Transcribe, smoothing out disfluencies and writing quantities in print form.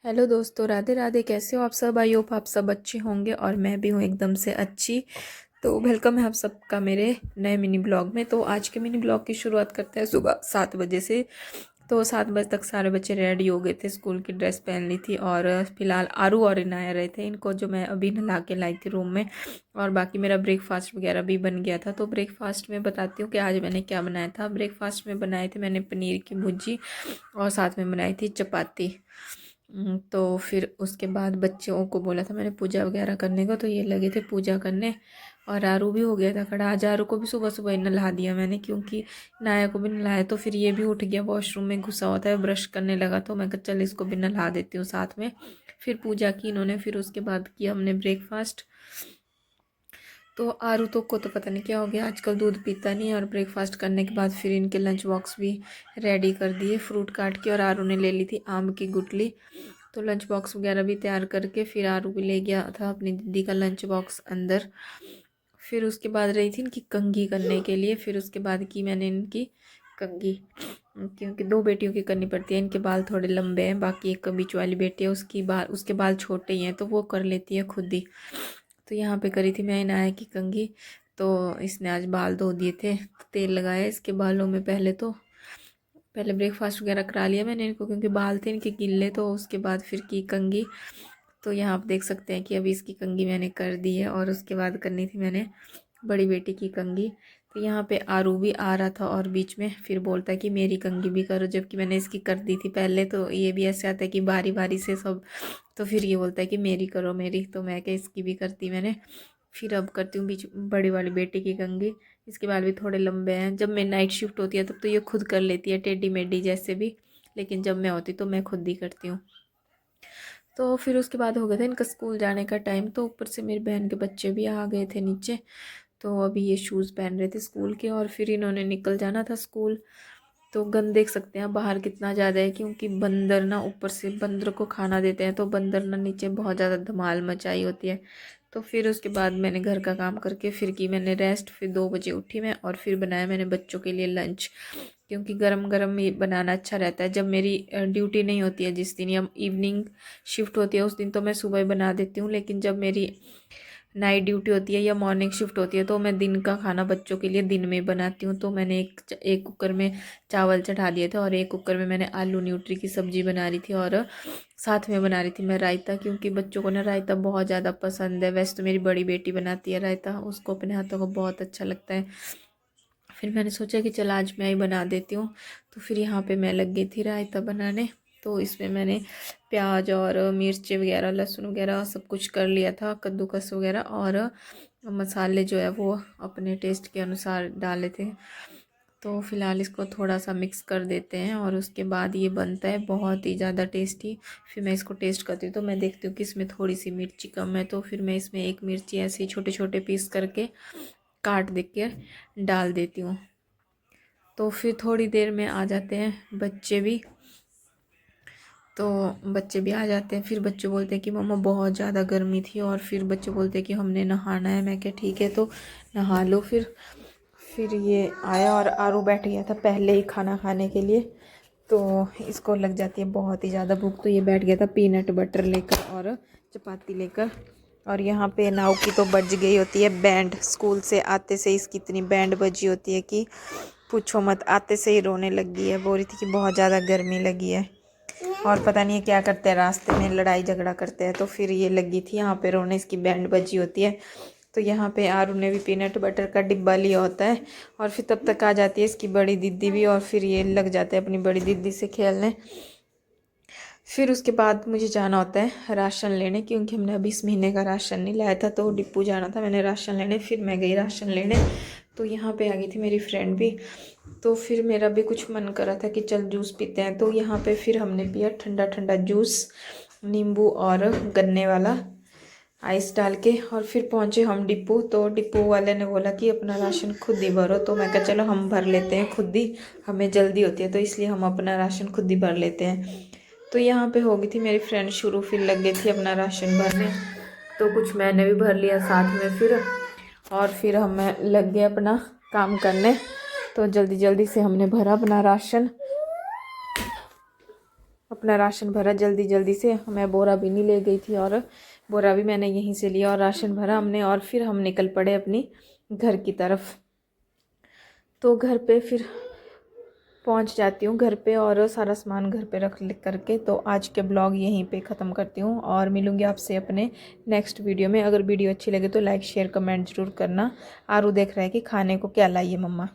Hello दोस्तों, राधे राधे। कैसे हो आप सब? आई होप आप सब अच्छे होंगे और मैं भी हूँ एकदम से अच्छी। तो वेलकम है आप सबका मेरे नए मिनी ब्लॉग में। तो आज के मिनी ब्लॉग की शुरुआत करते हैं सुबह 7 बजे से। तो 7 बजे तक सारे बच्चे रेडी हो गए थे, स्कूल की ड्रेस पहन ली थी और फिलहाल आरू और इनाया रहे थे इनको, जो मैं अभी नहा के लाई थी रूम में। और बाकी मेरा ब्रेकफास्ट वगैरह भी बन गया था। तो ब्रेकफास्ट में बताती हूँ कि आज मैंने क्या बनाया था। ब्रेकफास्ट में बनाए थे मैंने पनीर की भुर्जी और साथ में बनाई थी चपाती। तो फिर उसके बाद बच्चों को बोला था मैंने पूजा वगैरह करने को, तो ये लगे थे पूजा करने। और आरू भी हो गया था खड़ा। आज आरू को भी सुबह सुबह ही नहला दिया मैंने, क्योंकि नाया को भी नहलाया तो फिर ये भी उठ गया, वॉशरूम में घुसा होता है, ब्रश करने लगा। तो मैं कहा चल इसको भी नहला देती हूँ साथ में। फिर पूजा की इन्होंने, फिर उसके बाद किया हमने ब्रेकफास्ट। तो आरू को तो पता नहीं क्या हो गया, आजकल दूध पीता नहीं है। और ब्रेकफास्ट करने के बाद फिर इनके लंच बॉक्स भी रेडी कर दिए, फ्रूट काट के। और आरू ने ले ली थी आम की गुठली। तो लंच बॉक्स वगैरह भी तैयार करके फिर आरू भी ले गया था अपनी दीदी का लंच बॉक्स अंदर। फिर उसके बाद रही थी इनकी कंघी करने के लिए। फिर उसके बाद की मैंने इनकी कंघी, क्योंकि दो बेटियों की करनी पड़ती है। इनके बाल थोड़े लंबे हैं, बाकी एक बीच वाली बेटी है उसके बाल छोटे ही हैं, तो वो कर लेती है खुद ही। तो यहाँ पे करी थी मैं इनाया की कंघी। तो इसने आज बाल धो दिए थे, तेल लगाया इसके बालों में। पहले ब्रेकफास्ट वगैरह करा लिया मैंने इनको, क्योंकि बाल थे इनके गिल्ले। तो उसके बाद फिर की कंघी। तो यहाँ आप देख सकते हैं कि अभी इसकी कंघी मैंने कर दी है। और उसके बाद करनी थी मैंने बड़ी बेटी की कंघी। तो यहाँ पे आरू भी आ रहा था और बीच में फिर बोलता है कि मेरी कंघी भी करो, जबकि मैंने इसकी कर दी थी पहले। तो ये भी ऐसे आता है कि बारी बारी से सब। तो फिर ये बोलता है कि मेरी करो मेरी, तो मैं क्या इसकी भी करती मैंने। फिर अब करती हूँ बीच बड़ी वाली बेटी की कंघी। इसके बाल भी थोड़े लंबे हैं। जब मैं नाइट शिफ्ट होती है तब तो ये खुद कर लेती है टेढ़ी मेढ़ी जैसे भी, लेकिन जब मैं होती तो मैं खुद ही करती हूँ। तो फिर उसके बाद हो गया था इनका स्कूल जाने का टाइम। तो ऊपर से मेरी बहन के बच्चे भी आ गए थे नीचे। तो अभी ये शूज़ पहन रहे थे स्कूल के और फिर इन्होंने निकल जाना था स्कूल। तो गंद देख सकते हैं बाहर कितना ज़्यादा है, क्योंकि बंदर ना ऊपर से बंदर को खाना देते हैं। तो बंदर ना नीचे बहुत ज़्यादा धमाल मचाई होती है। तो फिर उसके बाद मैंने घर का काम करके फिर की मैंने रेस्ट। फिर 2 बजे उठी मैं और फिर बनाया मैंने बच्चों के लिए लंच, क्योंकि गरम गरम ही बनाना अच्छा रहता है। जब मेरी ड्यूटी नहीं होती है, जिस दिन या इवनिंग शिफ्ट होती है उस दिन तो मैं सुबह ही बना देती हूँ। लेकिन जब मेरी नाइट ड्यूटी होती है या मॉर्निंग शिफ्ट होती है तो मैं दिन का खाना बच्चों के लिए दिन में बनाती हूँ। तो मैंने एक कुकर में चावल चढ़ा दिए थे और एक कुकर में मैंने आलू न्यूट्री की सब्ज़ी बना रही थी। और साथ में बना रही थी मैं रायता, क्योंकि बच्चों को ना रायता बहुत ज़्यादा पसंद है। वैसे तो मेरी बड़ी बेटी बनाती है रायता, उसको अपने हाथों को बहुत अच्छा लगता है। फिर मैंने सोचा कि चल आज मैं ही बना देती हूँ। तो फिर यहाँ पे मैं लग गई थी रायता बनाने। तो इसमें मैंने प्याज और मिर्ची वगैरह लहसुन वगैरह सब कुछ कर लिया था, कद्दूकस वगैरह। और मसाले जो है वो अपने टेस्ट के अनुसार डाले थे। तो फिलहाल इसको थोड़ा सा मिक्स कर देते हैं और उसके बाद ये बनता है बहुत ही ज़्यादा टेस्टी। फिर मैं इसको टेस्ट करती हूँ तो मैं देखती हूँ कि इसमें थोड़ी सी मिर्ची कम है। तो फिर मैं इसमें एक मिर्ची ऐसे ही छोटे छोटे पीस करके काट दे के डाल देती हूँ। तो फिर थोड़ी देर में आ जाते हैं बच्चे भी। तो बच्चे भी आ जाते हैं। फिर बच्चे बोलते हैं कि मम्मा बहुत ज़्यादा गर्मी थी, और फिर बच्चे बोलते हैं कि हमने नहाना है। मैं क्या ठीक है तो नहा लो। फिर ये आया और आरू बैठ गया था पहले ही खाना खाने के लिए। तो इसको लग जाती है बहुत ही ज़्यादा भूख। तो ये बैठ गया था पीनट बटर लेकर और चपाती लेकर। और यहाँ पे नाव की तो बज गई होती है बैंड। स्कूल से आते से इसकी इतनी बैंड बजी होती है कि पूछो मत। आते से ही रोने लगी है, बोल रही थी कि बहुत ज़्यादा गर्मी लगी है। और पता नहीं है क्या करते हैं, रास्ते में लड़ाई झगड़ा करते हैं। तो फिर ये लगी थी यहाँ पे रोने, इसकी बैंड बजी होती है। तो यहाँ पे आरू ने भी पीनट बटर का डिब्बा लिया होता है। और फिर तब तक आ जाती है इसकी बड़ी दीदी भी, और फिर ये लग जाते हैं अपनी बड़ी दीदी से खेलने। फिर उसके बाद मुझे जाना होता है राशन लेने, क्योंकि हमने अभी इस महीने का राशन नहीं लाया था। तो डिपू जाना था मैंने राशन लेने। फिर मैं गई राशन लेने। तो यहाँ पे आ गई थी मेरी फ्रेंड भी। तो फिर मेरा भी कुछ मन कर रहा था कि चल जूस पीते हैं। तो यहाँ पे फिर हमने पिया ठंडा ठंडा जूस, नींबू और गन्ने वाला आइस डाल के। और फिर पहुँचे हम डिपू। तो डिपू वाले ने बोला कि अपना राशन खुद ही भरो। तो मैं कहा चलो हम भर लेते हैं खुद ही, हमें जल्दी होती है तो इसलिए हम अपना राशन खुद ही भर लेते हैं। तो यहाँ पे हो गई थी मेरी फ्रेंड शुरू, फिर लग गई थी अपना राशन भरने। तो कुछ मैंने भी भर लिया साथ में फिर। और फिर हम लग गए अपना काम करने। तो जल्दी जल्दी से हमने भरा अपना अपना राशन भरा जल्दी जल्दी से। मैं बोरा भी नहीं ले गई थी और बोरा भी मैंने यहीं से लिया और राशन भरा हमने और फिर हम निकल पड़े अपनी घर की तरफ। तो घर पे फिर पहुंच जाती हूँ घर पे और सारा सामान घर पे रख करके। तो आज के ब्लॉग यहीं पे ख़त्म करती हूँ और मिलूँगी आपसे अपने नेक्स्ट वीडियो में। अगर वीडियो अच्छी लगे तो लाइक शेयर कमेंट ज़रूर करना। आरू देख रहा है कि खाने को क्या लाइए मम्मा।